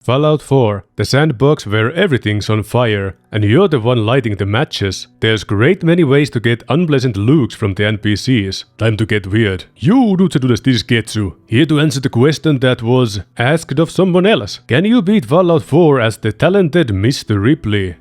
Fallout 4, the sandbox where everything's on fire, and you're the one lighting the matches. There's great many ways to get unpleasant looks from the NPCs. Time to get weird. You do ThisIsKetchu, here to answer the question that was asked of someone else. Can you beat Fallout 4 as the talented Mr. Ripley?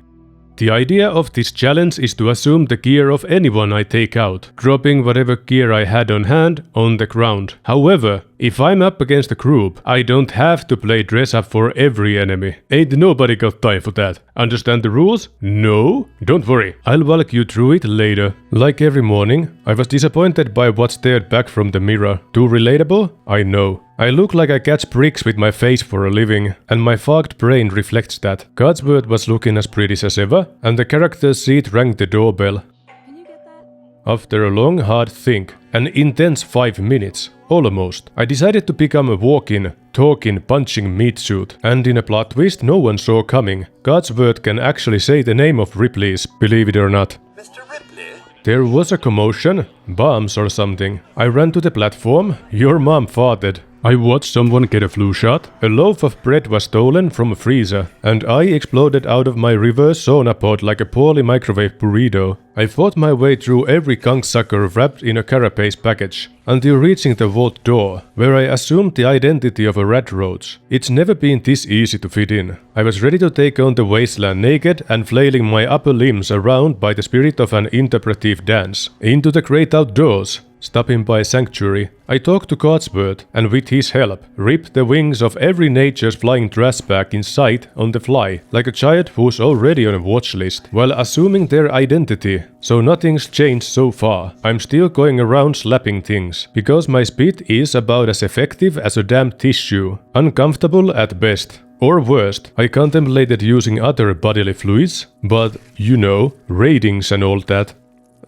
The idea of this challenge is to assume the gear of anyone I take out, dropping whatever gear I had on hand on the ground. However, if I'm up against a group, I don't have to play dress up for every enemy. Ain't nobody got time for that. Understand the rules? No? Don't worry, I'll walk you through it later. Like every morning, I was disappointed by what stared back from the mirror. Too relatable? I know. I look like I catch bricks with my face for a living, and my fogged brain reflects that. Codsworth was looking as pretty as ever, and the character's seat rang the doorbell. Can you get that? After a long, hard think, an intense 5 minutes, almost, I decided to become a walk-in, talking, punching meat suit. And in a plot twist no one saw coming, Codsworth can actually say the name of Ripley's, believe it or not. Mr. Ripley? There was a commotion, bombs or something. I ran to the platform, your mom farted. I watched someone get a flu shot, a loaf of bread was stolen from a freezer, and I exploded out of my reverse sauna pod like a poorly microwaved burrito. I fought my way through every cocksucker wrapped in a carapace package, until reaching the vault door, where I assumed the identity of a rat roach. It's never been this easy to fit in. I was ready to take on the wasteland naked and flailing my upper limbs around by the spirit of an interpretive dance. Into the great outdoors. Stopping by Sanctuary, I talked to Codsworth and with his help, ripped the wings of every nature's flying trash bag in sight on the fly, like a child who's already on a watch list, while assuming their identity. So nothing's changed so far. I'm still going around slapping things, because my spit is about as effective as a damn tissue. Uncomfortable at best. Or worst, I contemplated using other bodily fluids, but, you know, ratings and all that.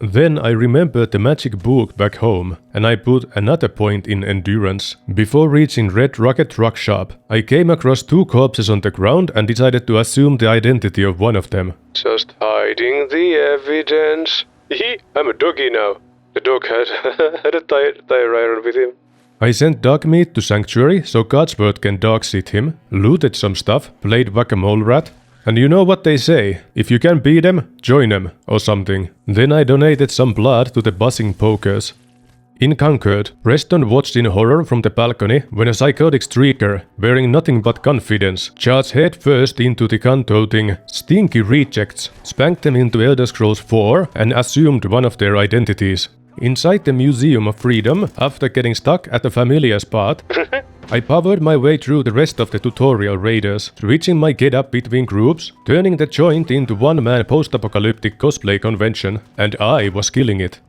Then I remembered the magic book back home, and I put another point in endurance. Before reaching Red Rocket Truck Shop, I came across 2 corpses on the ground and decided to assume the identity of one of them. Just hiding the evidence. I'm a doggy now. The dog had a tire iron with him. I sent dog meat to Sanctuary so Codsworth can dog sit him, looted some stuff, played whack-a-mole rat. And you know what they say, if you can beat them, join them, or something. Then I donated some blood to the buzzing pokers. In Concord, Preston watched in horror from the balcony when a psychotic streaker, wearing nothing but confidence, charged head first into the gun-toting, stinky rejects, spanked them into Elder Scrolls 4 and assumed one of their identities. Inside the Museum of Freedom, after getting stuck at a familiar spot, I powered my way through the rest of the tutorial raiders, switching my getup between groups, turning the joint into one-man post-apocalyptic cosplay convention, and I was killing it.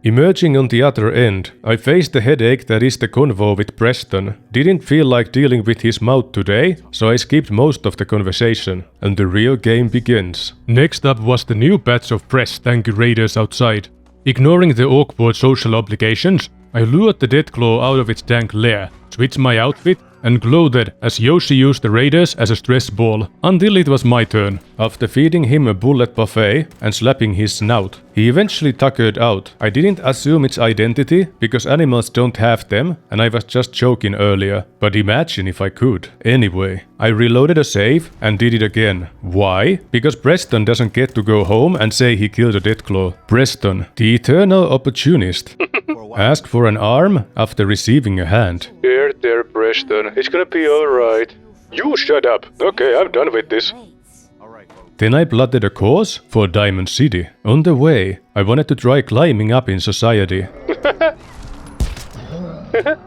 Emerging on the other end, I faced the headache that is the convo with Preston. Didn't feel like dealing with his mouth today, so I skipped most of the conversation, and the real game begins. Next up was the new batch of press tank raiders outside. Ignoring the awkward social obligations, I lured the Deathclaw out of its dank lair, switched my outfit, and gloated as Yoshi used the raiders as a stress ball, until it was my turn. After feeding him a bullet buffet and slapping his snout, he eventually tuckered out. I didn't assume its identity, because animals don't have them, and I was just joking earlier. But imagine if I could. Anyway, I reloaded a save and did it again. Why? Because Preston doesn't get to go home and say he killed a Deathclaw. Preston, the eternal opportunist. Ask for an arm after receiving a hand. There, Preston. It's gonna be alright. You shut up. Okay, I'm done with this. Then I plotted a course for Diamond City. On the way, I wanted to try climbing up in society.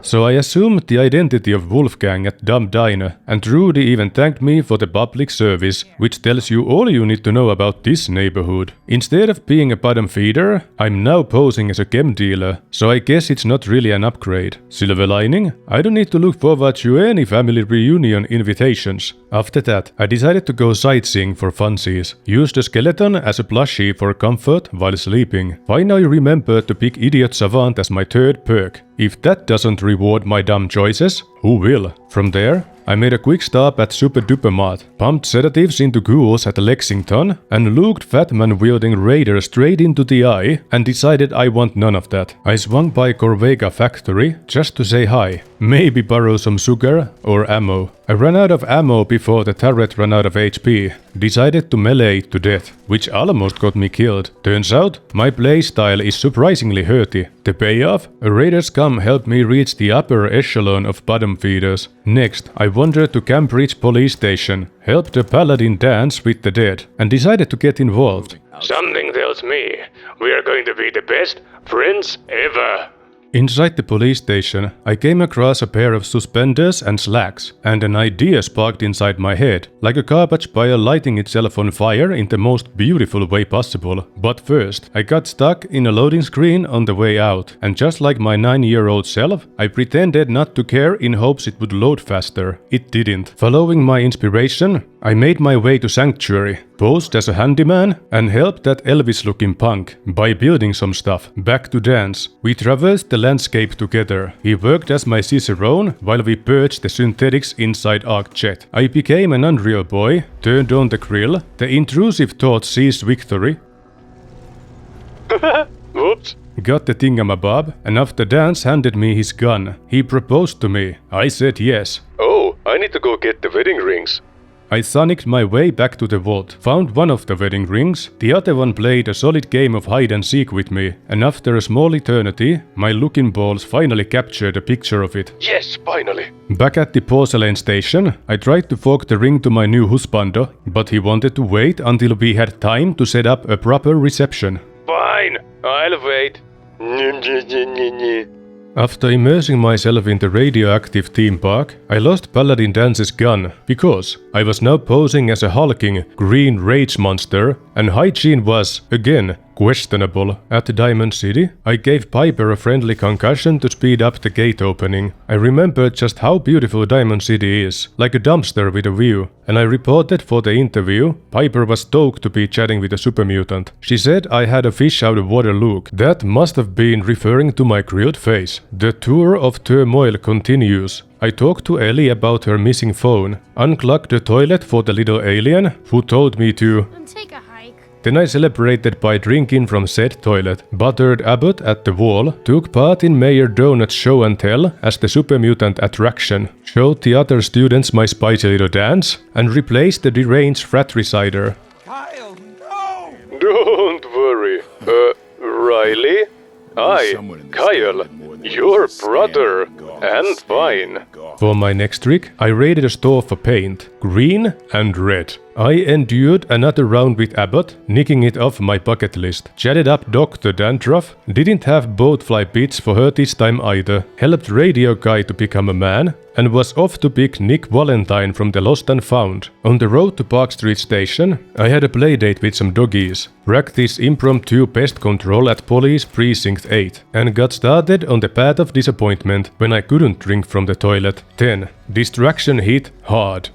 So I assumed the identity of Wolfgang at Dumb Diner, and Trudy even thanked me for the public service, which tells you all you need to know about this neighborhood. Instead of being a bottom feeder, I'm now posing as a chem dealer, so I guess it's not really an upgrade. Silver lining? I don't need to look forward to any family reunion invitations. After that, I decided to go sightseeing for funsies. Used a skeleton as a plushie for comfort while sleeping. Finally remembered to pick Idiot Savant as my 3rd perk. If that doesn't reward my dumb choices, who will? From there, I made a quick stop at Super Duper Mart, pumped sedatives into ghouls at Lexington, and looked Fatman-wielding Raider straight into the eye and decided I want none of that. I swung by Corvega Factory just to say hi. Maybe borrow some sugar or ammo. I ran out of ammo before the turret ran out of HP. Decided to melee it to death, which almost got me killed. Turns out, my playstyle is surprisingly hurty. The payoff? A raider scum helped me reach the upper echelon of bottom feeders. Next, I wandered to Cambridge police station, helped the Paladin Danse with the dead, and decided to get involved. Something tells me we are going to be the best friends ever. Inside the police station, I came across a pair of suspenders and slacks, and an idea sparked inside my head, like a garbage pile lighting itself on fire in the most beautiful way possible. But first, I got stuck in a loading screen on the way out, and just like my 9-year-old self, I pretended not to care in hopes it would load faster. It didn't. Following my inspiration, I made my way to Sanctuary, posed as a handyman, and helped that Elvis-looking punk by building some stuff. Back to Danse. We traversed the landscape together. He worked as my cicerone while we purged the synthetics inside ArcJet. I became an Unreal boy, turned on the grill, the intrusive thought seized victory. Whoops. Got the thingamabob, and after Danse handed me his gun. He proposed to me. I said yes. Oh, I need to go get the wedding rings. I sonicked my way back to the vault, found one of the wedding rings, the other one played a solid game of hide and seek with me, and after a small eternity, my looking balls finally captured a picture of it. Yes, finally. Back at the porcelain station, I tried to fork the ring to my new husbando, but he wanted to wait until we had time to set up a proper reception. Fine, I'll wait. After immersing myself in the radioactive theme park, I lost Paladin Danse's gun, because I was now posing as a hulking, green rage monster, and hygiene was, again, questionable. At Diamond City, I gave Piper a friendly concussion to speed up the gate opening. I remembered just how beautiful Diamond City is, like a dumpster with a view, and I reported for the interview. Piper was stoked to be chatting with a super mutant. She said I had a fish out of water look. That must have been referring to my grilled face. The tour of turmoil continues. I talked to Ellie about her missing phone, unclogged the toilet for the little alien, who told me to take a hike. Then I celebrated by drinking from said toilet, buttered Abbott at the wall, took part in Mayor Donut's show and tell as the super mutant attraction, showed the other students my spicy little dance, and replaced the deranged fratricider. Kyle, no! Don't worry. Riley? Kyle, your brother, and fine. For my next trick, I raided a store for paint, green and red. I endured another round with Abbott, nicking it off my bucket list. Chatted up Dr. Dandruff, didn't have boatfly bits for her this time either. Helped Radio Guy to become a man, and was off to pick Nick Valentine from the Lost and Found. On the road to Park Street Station, I had a playdate with some doggies, practiced impromptu pest control at Police Precinct 8, and got started on the path of disappointment when I couldn't drink from the toilet. Then, distraction hit hard.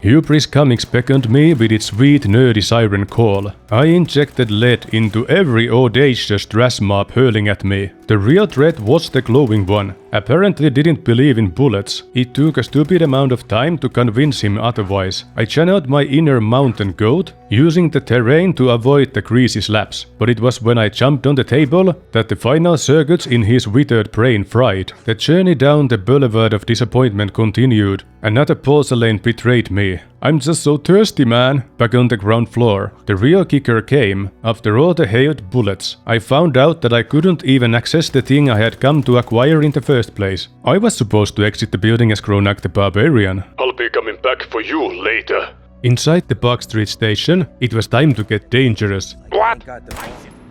Hubris Comics beckoned me with its sweet nerdy siren call. I injected lead into every audacious trash mob hurling at me. The real threat was the glowing one. Apparently didn't believe in bullets. It took a stupid amount of time to convince him otherwise. I channeled my inner mountain goat, using the terrain to avoid the greasy slaps. But it was when I jumped on the table that the final circuits in his withered brain fried. The journey down the boulevard of disappointment continued. Another porcelain betrayed me. I'm just so thirsty, man. Back on the ground floor. The real kicker came. After all the hailed bullets, I found out that I couldn't even access the thing I had come to acquire in the first place. I was supposed to exit the building as Kronak the Barbarian. I'll be coming back for you later. Inside the Park Street Station, it was time to get dangerous. What?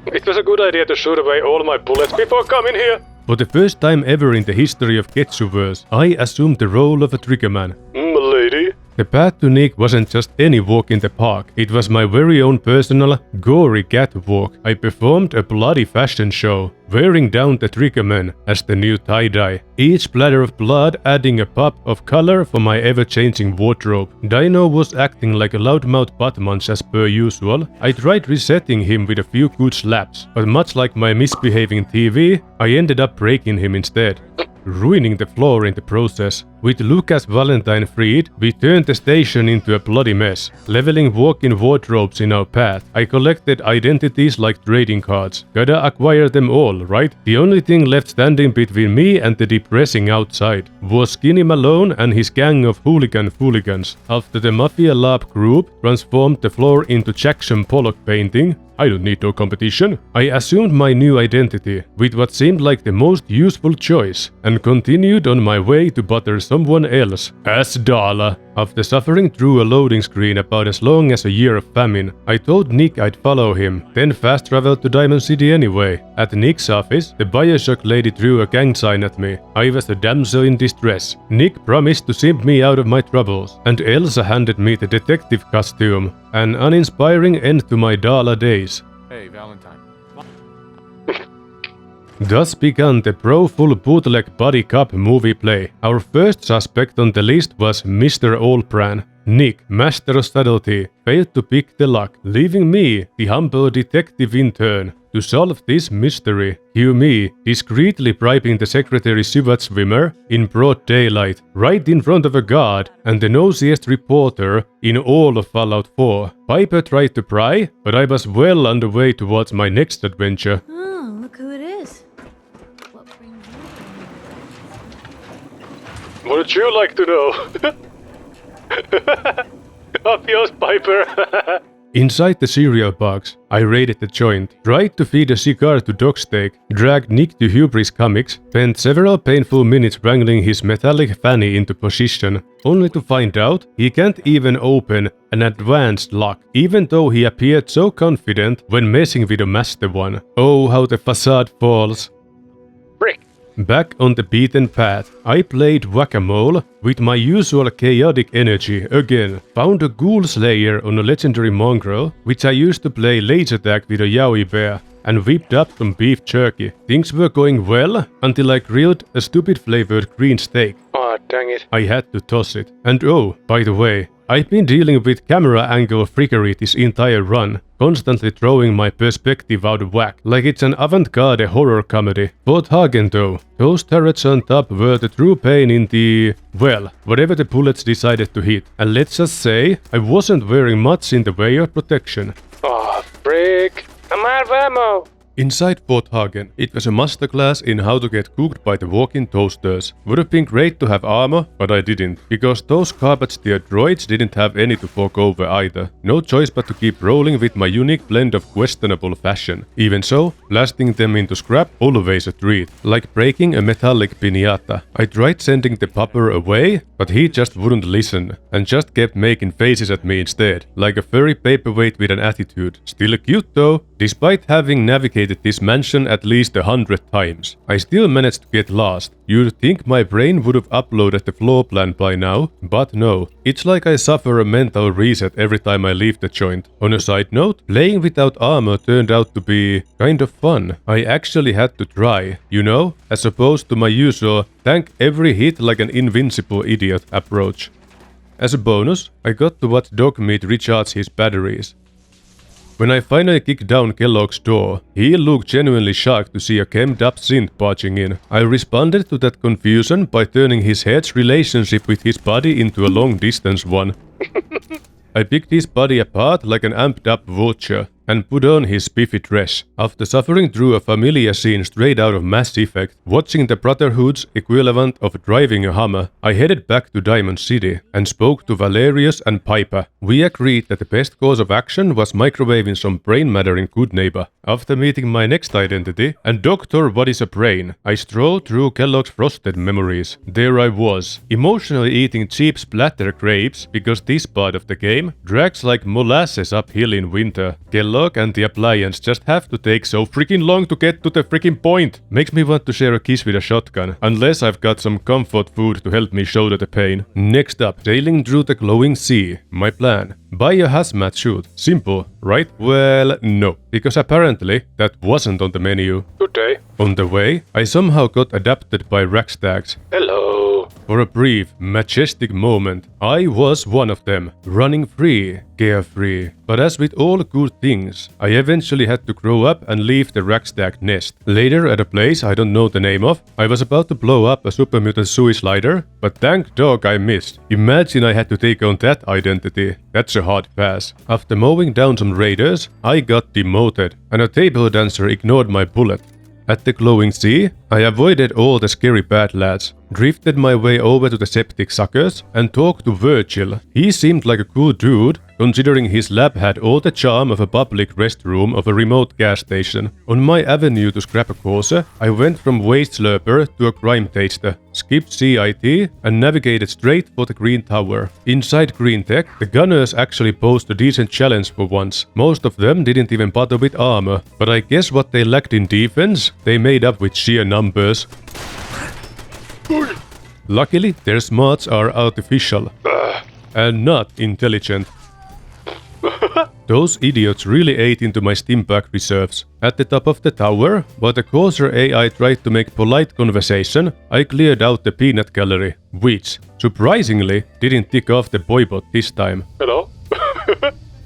It was a good idea to shoot away all my bullets before coming here. For the first time ever in the history of Ketchuverse, I assumed the role of a triggerman. Lady? The path to Nick wasn't just any walk in the park, it was my very own personal, gory catwalk. I performed a bloody fashion show, wearing down the triggerman as the new tie-dye, each splatter of blood adding a pop of color for my ever-changing wardrobe. Dino was acting like a loudmouth buttmunch as per usual. I tried resetting him with a few good slaps, but much like my misbehaving TV, I ended up breaking him instead. ruining the floor in the process. With Lucas Valentine freed, we turned the station into a bloody mess, leveling walk-in wardrobes in our path. I collected identities like trading cards. Gotta acquire them all, right? The only thing left standing between me and the depressing outside was Skinny Malone and his gang of hooligans. After the Mafia Lab group transformed the floor into Jackson Pollock painting, I don't need no competition. I assumed my new identity with what seemed like the most useful choice and continued on my way to butter someone else as Dala. After suffering through a loading screen about as long as a year of famine, I told Nick I'd follow him, then fast traveled to Diamond City anyway. At Nick's office, the Bioshock lady threw a gang sign at me. I was a damsel in distress. Nick promised to simp me out of my troubles, and Elsa handed me the detective costume. An uninspiring end to my Dala days. Hey, Valentine. Thus began the pro-full bootleg buddy cop movie play. Our first suspect on the list was Mr. Allbran. Nick, master of subtlety, failed to pick the lock, leaving me, the humble detective intern, to solve this mystery. Cue me, discreetly bribing the secretary Sivat swimmer in broad daylight, right in front of a guard and the nosiest reporter in all of Fallout 4. Piper tried to pry, but I was well underway towards my next adventure. Oh, look who it is. What brings you? Would you like to know? Up yours, Piper. Inside the cereal box, I raided the joint, tried to feed a cigar to Dogsteak, dragged Nick to Hubris Comics, spent several painful minutes wrangling his metallic fanny into position, only to find out he can't even open an advanced lock, even though he appeared so confident when messing with a master one. Oh, how the facade falls. Frick. Back on the beaten path, I played whack-a-mole with my usual chaotic energy again, found a ghoul slayer on a legendary mongrel, which I used to play laser tag with a yaoi bear, and whipped up some beef jerky. Things were going well until I grilled a stupid flavored green steak. Aw, dang it. I had to toss it. And oh, by the way, I've been dealing with camera angle frickery this entire run, constantly throwing my perspective out of whack, like it's an avant-garde horror comedy. Fort Hagen though, those turrets on top were the true pain in the... well, whatever the bullets decided to hit. And let's just say, I wasn't wearing much in the way of protection. Aw, frick. I'm out of ammo. Inside Fort Hagen, it was a masterclass in how to get cooked by the walk-in toasters. Would have been great to have armor, but I didn't, because those garbage tier droids didn't have any to fork over either. No choice but to keep rolling with my unique blend of questionable fashion. Even so, blasting them into scrap always a treat, like breaking a metallic piñata. I tried sending the popper away, but he just wouldn't listen, and just kept making faces at me instead, like a furry paperweight with an attitude. Still cute though, despite having navigated this mansion at least 100 times. I still managed to get lost. You'd think my brain would have uploaded the floor plan by now, but no. It's like I suffer a mental reset every time I leave the joint. On a side note, playing without armor turned out to be kind of fun. I actually had to try, you know, as opposed to my usual tank every hit like an invincible idiot approach. As a bonus, I got to watch Dogmeat recharge his batteries. When I finally kicked down Kellogg's door, he looked genuinely shocked to see a chemmed-up synth barging in. I responded to that confusion by turning his head's relationship with his body into a long-distance one. I picked his body apart like an amped-up vulture and put on his spiffy dress. After suffering through a familiar scene straight out of Mass Effect, watching the Brotherhood's equivalent of driving a Hummer, I headed back to Diamond City and spoke to Valerius and Piper. We agreed that the best course of action was microwaving some brain matter in Goodneighbor. After meeting my next identity, and Doctor What is a Brain, I strolled through Kellogg's frosted memories. There I was, emotionally eating cheap splatter grapes because this part of the game drags like molasses uphill in winter. Kellogg and the appliance just have to take so freaking long to get to the freaking point. Makes me want to share a kiss with a shotgun, unless I've got some comfort food to help me shoulder the pain. Next up, sailing through the glowing sea. My plan. Buy a hazmat suit. Simple, right? Well, no, because apparently that wasn't on the menu. Good day. On the way, I somehow got adapted by Rackstags. Hello. go. For a brief, majestic moment, I was one of them, running free, carefree. But as with all good things, I eventually had to grow up and leave the Rackstack nest. Later, at a place I don't know the name of, I was about to blow up a super mutant suicider, but thank dog I missed. Imagine I had to take on that identity. That's a hard pass. After mowing down some raiders, I got demoted, and a table dancer ignored my bullet. At the glowing sea, I avoided all the scary bad lads, drifted my way over to the septic suckers, and talked to Virgil. He seemed like a cool dude, considering his lab had all the charm of a public restroom of a remote gas station. On my avenue to scrap a course, I went from waste slurper to a crime taster, skipped CIT, and navigated straight for the Green Tower. Inside Green Tech, the gunners actually posed a decent challenge for once. Most of them didn't even bother with armor, but I guess what they lacked in defense, they made up with sheer numbers. Luckily, their smarts are artificial and not intelligent. Those idiots really ate into my stimpack reserves. At the top of the tower, while the Corsair AI tried to make polite conversation, I cleared out the peanut gallery, which, surprisingly, didn't tick off the boybot this time. Hello?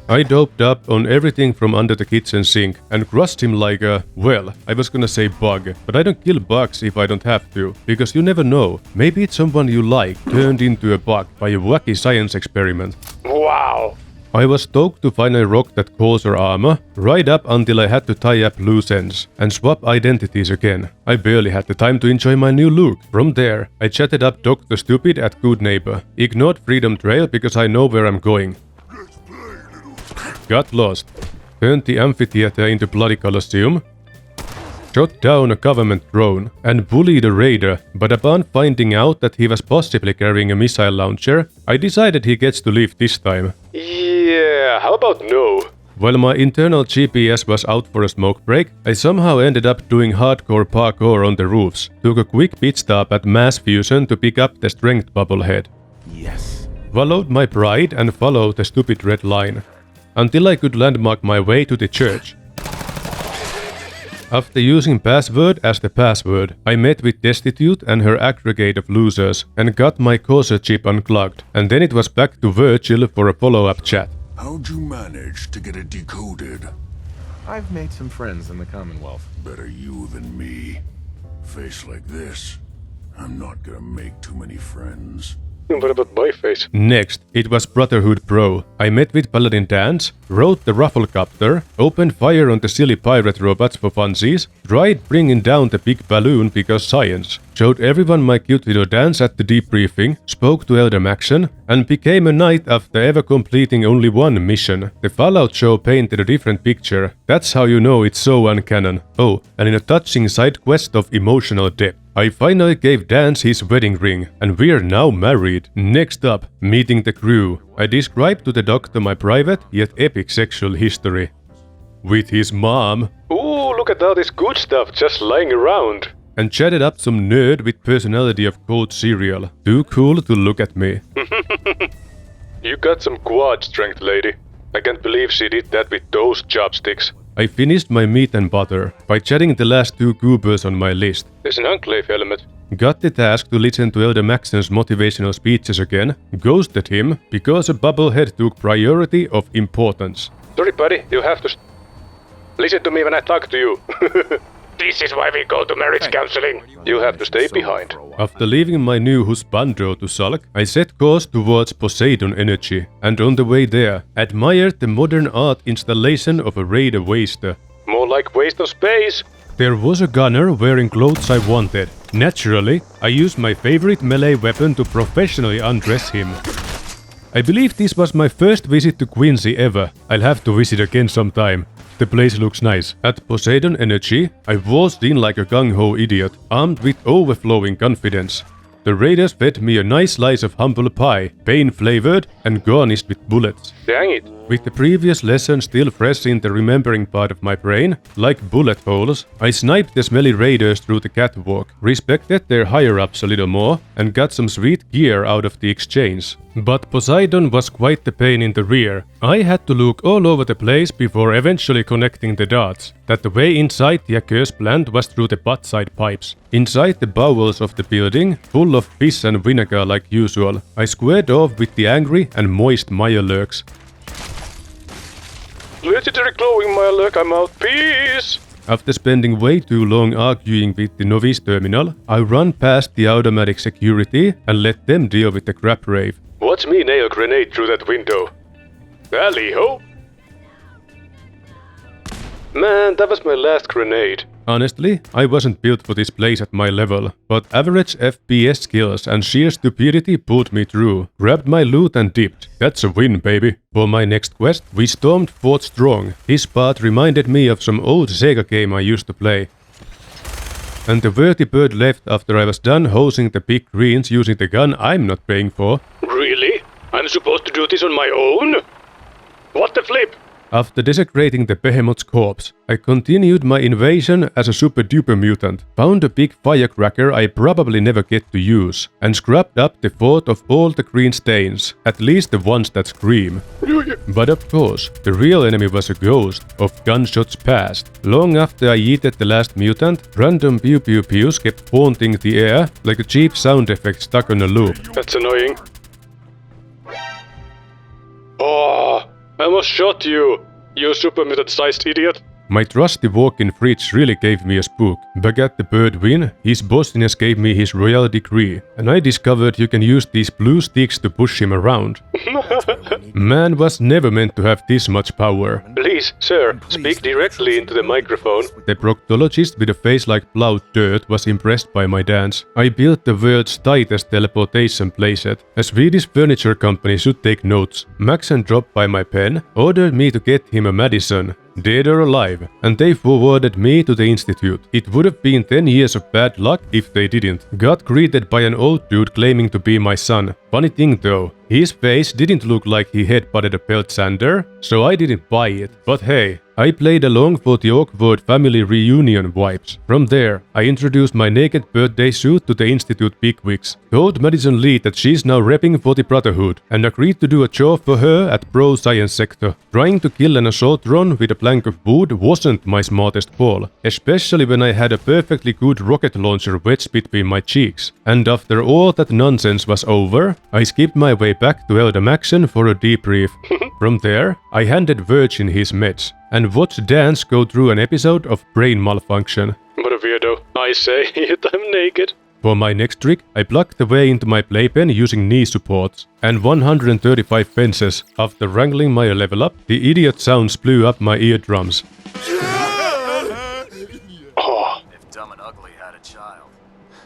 I doped up on everything from under the kitchen sink and crushed him like a, well, I was gonna say bug, but I don't kill bugs if I don't have to, because you never know, maybe it's someone you like turned into a bug by a wacky science experiment. Wow. I was stoked to finally rock that Corsair armor, right up until I had to tie up loose ends and swap identities again. I barely had the time to enjoy my new look. From there, I chatted up Dr. Stupid at Good Neighbor, ignored Freedom Trail because I know where I'm going. Got lost, turned the amphitheater into bloody Colosseum, shot down a government drone, and bullied a raider, but upon finding out that he was possibly carrying a missile launcher, I decided he gets to live this time. Yeah, how about no? While my internal GPS was out for a smoke break, I somehow ended up doing hardcore parkour on the roofs, took a quick pit stop at Mass Fusion to pick up the strength bubblehead. Yes. Followed my pride and followed the stupid red line, until I could landmark my way to the church. After using password as the password, I met with Destitute and her aggregate of losers and got my Corsair chip unclogged, and then it was back to Virgil for a follow-up chat. How'd you manage to get it decoded? I've made some friends in the Commonwealth. Better you than me. Face like this, I'm not gonna make too many friends. What about my face? Next, it was Brotherhood Pro. I met with Paladin Danse, rode the Rufflecopter, opened fire on the silly pirate robots for funsies, tried bringing down the big balloon because science, showed everyone my cute little dance at the debriefing, spoke to Elder Maxon, and became a knight after ever completing only one mission. The Fallout show painted a different picture. That's how you know it's so uncanon. Oh, and in a touching side quest of emotional depth, I finally gave Danse his wedding ring, and we're now married. Next up, meeting the crew. I described to the doctor my private yet epic sexual history. With his mom. Ooh, look at all this good stuff just lying around. And chatted up some nerd with personality of cold cereal. Too cool to look at me. You got some quad strength, lady. I can't believe she did that with those chopsticks. I finished my meat and butter by chatting the last two goobers on my list. There's an enclave element. Got the task to listen to Elder Maxon's motivational speeches again, ghosted him because a bubblehead took priority of importance. Sorry, buddy, you have to listen to me when I talk to you. This is why we go to marriage counseling. You have to stay behind. After leaving my new husbando to sulk, I set course towards Poseidon Energy, and on the way there, admired the modern art installation of a raider waster. More like waste of space. There was a gunner wearing clothes I wanted. Naturally, I used my favorite melee weapon to professionally undress him. I believe this was my first visit to Quincy ever. I'll have to visit again sometime. The place looks nice. At Poseidon Energy, I waltzed in like a gung-ho idiot, armed with overflowing confidence. The raiders fed me a nice slice of humble pie, pain-flavored and garnished with bullets. Dang it. With the previous lesson still fresh in the remembering part of my brain, like bullet holes, I sniped the smelly raiders through the catwalk, respected their higher-ups a little more, and got some sweet gear out of the exchange. But Poseidon was quite the pain in the rear. I had to look all over the place before eventually connecting the dots, that the way inside the accursed plant was through the butt-side pipes. Inside the bowels of the building, full of fish and vinegar like usual, I squared off with the angry and moist Mirelurks. Legendary glowing Mirelurk, I'm out. Peace! After spending way too long arguing with the novice terminal, I run past the automatic security and let them deal with the crap rave. Watch me nail grenade through that window. Alley-ho! Man, that was my last grenade. Honestly, I wasn't built for this place at my level, but average FPS skills and sheer stupidity pulled me through, grabbed my loot and dipped. That's a win, baby. For my next quest, we stormed Fort Strong. This part reminded me of some old Sega game I used to play. And the vertibird left after I was done hosing the big greens using the gun I'm not paying for. Really? I'm supposed to do this on my own? What the flip? After desecrating the behemoth's corpse, I continued my invasion as a super-duper mutant, found a big firecracker I probably never get to use, and scrubbed up the fort of all the green stains, at least the ones that scream. But of course, the real enemy was a ghost of gunshots past. Long after I yeeted the last mutant, random pew-pew-pews kept haunting the air like a cheap sound effect stuck on a loop. That's annoying. Oh! I almost shot you, you super mutant-sized idiot. My trusty walk-in fridge really gave me a spook. Back at the bird win, his bossiness gave me his royal degree, and I discovered you can use these blue sticks to push him around. Man was never meant to have this much power. Please, sir, speak directly into the microphone. The proctologist with a face like plowed dirt was impressed by my dance. I built the world's tightest teleportation playset. A Swedish furniture company should take notes. Maxon dropped by my pen, ordered me to get him a Madison, dead or alive, and they forwarded me to the institute. It would have been 10 years of bad luck if they didn't. Got greeted by an old dude claiming to be my son. Funny thing though, his face didn't look like he headbutted a pelt sander, so I didn't buy it. But hey, I played along for the awkward family reunion vibes. From there, I introduced my naked birthday suit to the institute bigwigs, told Madison Lee that she's now repping for the Brotherhood, and agreed to do a job for her at Pro Science Sector. Trying to kill an assault drone with a plank of wood wasn't my smartest call, especially when I had a perfectly good rocket launcher wedged between my cheeks. And after all that nonsense was over, I skipped my way back to Elder Maxon for a debrief. From there, I handed Virgil his meds, and watched Danse go through an episode of brain malfunction. What a weirdo. I say, yet I'm naked. For my next trick, I plugged the way into my playpen using knee supports, and 135 fences. After wrangling my level up, the idiot sounds blew up my eardrums. Oh. If Dumb and Ugly had a child,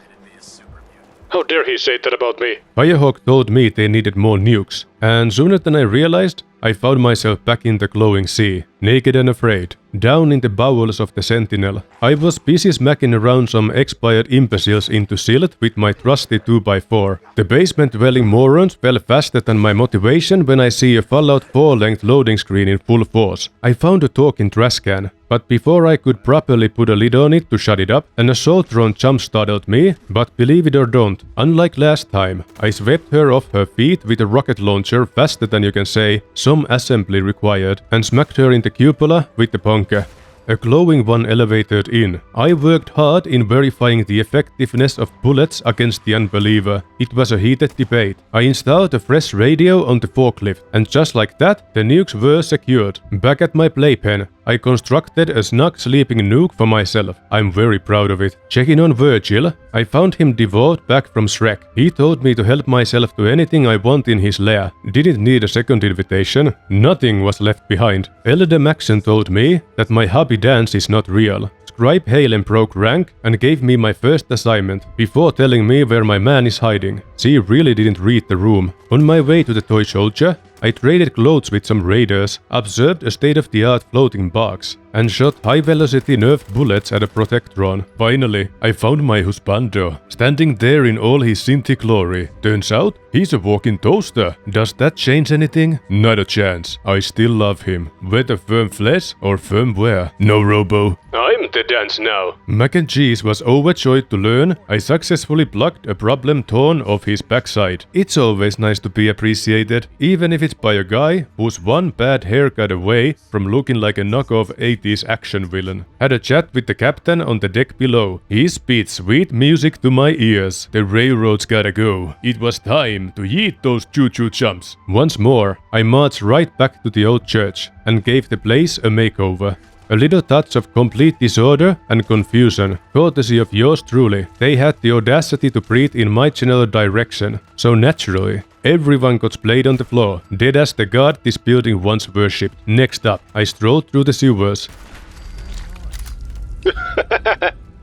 it'd be a super mutant. How dare he say that about me? Firehawk told me they needed more nukes, and sooner than I realized, I found myself back in the glowing sea, naked and afraid, down in the bowels of the Sentinel. I was busy smacking around some expired imbeciles into silt with my trusty 2x4. The basement-dwelling morons fell faster than my motivation when I see a Fallout 4-length loading screen in full force. I found a talking trash can, but before I could properly put a lid on it to shut it up, an assault drone jump-startled me, but believe it or don't, unlike last time, I swept her off her feet with a rocket launcher faster than you can say, some assembly required, and smacked her in the cupola with the ponker. A glowing one elevated in. I worked hard in verifying the effectiveness of bullets against the unbeliever. It was a heated debate. I installed a fresh radio on the forklift, and just like that, the nukes were secured. Back at my playpen, I constructed a snug sleeping nuke for myself. I'm very proud of it. Checking on Virgil, I found him devolved back from Shrek. He told me to help myself to anything I want in his lair. Didn't need a second invitation. Nothing was left behind. Elder Maxon told me that my hobby dance is not real. Scribe Halen broke rank and gave me my first assignment, before telling me where my man is hiding. She really didn't read the room. On my way to the toy soldier, I traded clothes with some raiders, observed a state-of-the-art floating box, and shot high-velocity Nerf bullets at a Protectron. Finally, I found my husbando, standing there in all his Sinti glory. Turns out, he's a walking toaster. Does that change anything? Not a chance. I still love him. Whether firm flesh or firmware. No robo. I'm the dance now. Mac and Cheese was overjoyed to learn I successfully plucked a problem torn off his backside. It's always nice to be appreciated, even if it's by a guy who's one bad haircut away from looking like a knockoff 80s action villain. Had a chat with the captain on the deck below. He spit sweet music to my ears. The railroad's gotta go. It was time to yeet those choo-choo chumps. Once more, I marched right back to the old church and gave the place a makeover. A little touch of complete disorder and confusion, courtesy of yours truly. They had the audacity to breathe in my general direction, so naturally, everyone got splayed on the floor, dead as the god this building once worshipped. Next up, I strolled through the sewers,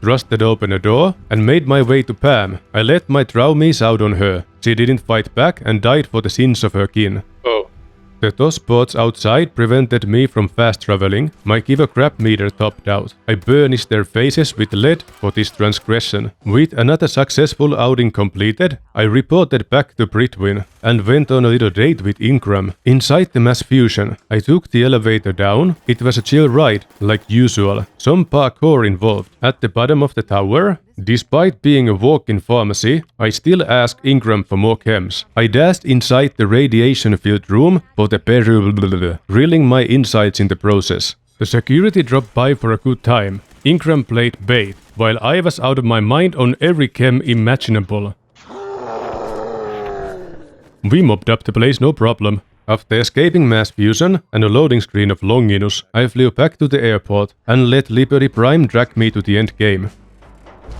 thrusted open a door, and made my way to Pam. I let my traumies out on her. She didn't fight back and died for the sins of her kin. Oh. The tossports outside prevented me from fast traveling. My give a crap meter topped out. I burnished their faces with lead for this transgression. With another successful outing completed, I reported back to Britwin and went on a little date with Ingram. Inside the mass fusion, I took the elevator down. It was a chill ride, like usual. Some parkour involved. At the bottom of the tower, despite being a walk-in pharmacy, I still asked Ingram for more chems. I dashed inside the radiation-filled room for the drilling my insides in the process. The security dropped by for a good time. Ingram played bait, while I was out of my mind on every chem imaginable. We mopped up the place no problem. After escaping mass fusion and a loading screen of Longinus, I flew back to the airport and let Liberty Prime drag me to the end game.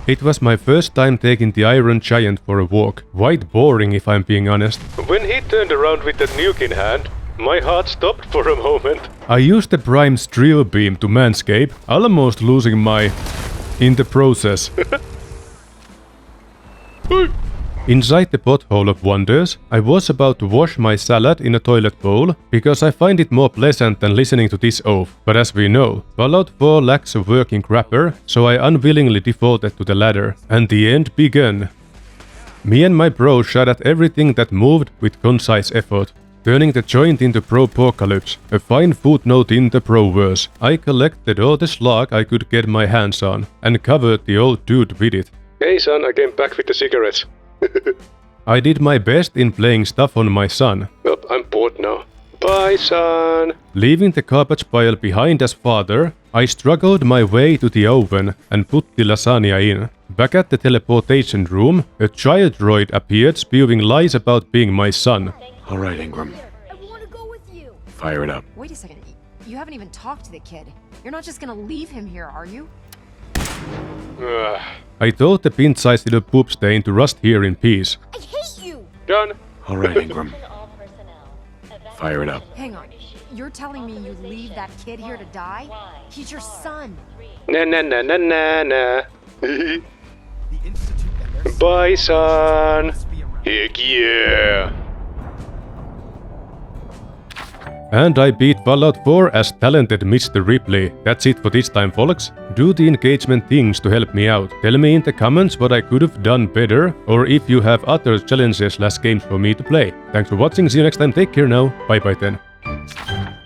It was my first time taking the Iron Giant for a walk. Quite boring if I'm being honest. When he turned around with that nuke in hand, my heart stopped for a moment. I used the Prime's drill beam to manscape, almost losing my... in the process. Inside the pothole of wonders, I was about to wash my salad in a toilet bowl, because I find it more pleasant than listening to this oath. But as we know, Fallout 4 lacks a working grapper, so I unwillingly defaulted to the latter. And the end began. Me and my bro shot at everything that moved with concise effort, turning the joint into Propocalypse, a fine footnote in the Proverse. I collected all the slag I could get my hands on, and covered the old dude with it. Hey son, I came back with the cigarettes. I did my best in playing stuff on my son. Well, I'm bored now. Bye, son. Leaving the garbage pile behind as father, I struggled my way to the oven and put the lasagna in. Back at the teleportation room, a child droid appeared spewing lies about being my son. All right, Ingram. I want to go with you. Fire it up. Wait a second. You haven't even talked to the kid. You're not just gonna leave him here, are you? I told the pint-sized little poop stain to rust here in peace. I hate you. Done. All right, Ingram. Fire it up. Hang on. You're telling me you leave that kid here to die? He's your son. Na na na na na na. The Institute and their Bye, son. must be around. Heck yeah. And I beat Fallout 4 as talented Mr. Ripley. That's it for this time, folks. Do the engagement things to help me out. Tell me in the comments what I could have done better, or if you have other challenges/games for me to play. Thanks for watching, see you next time, take care now, bye bye then.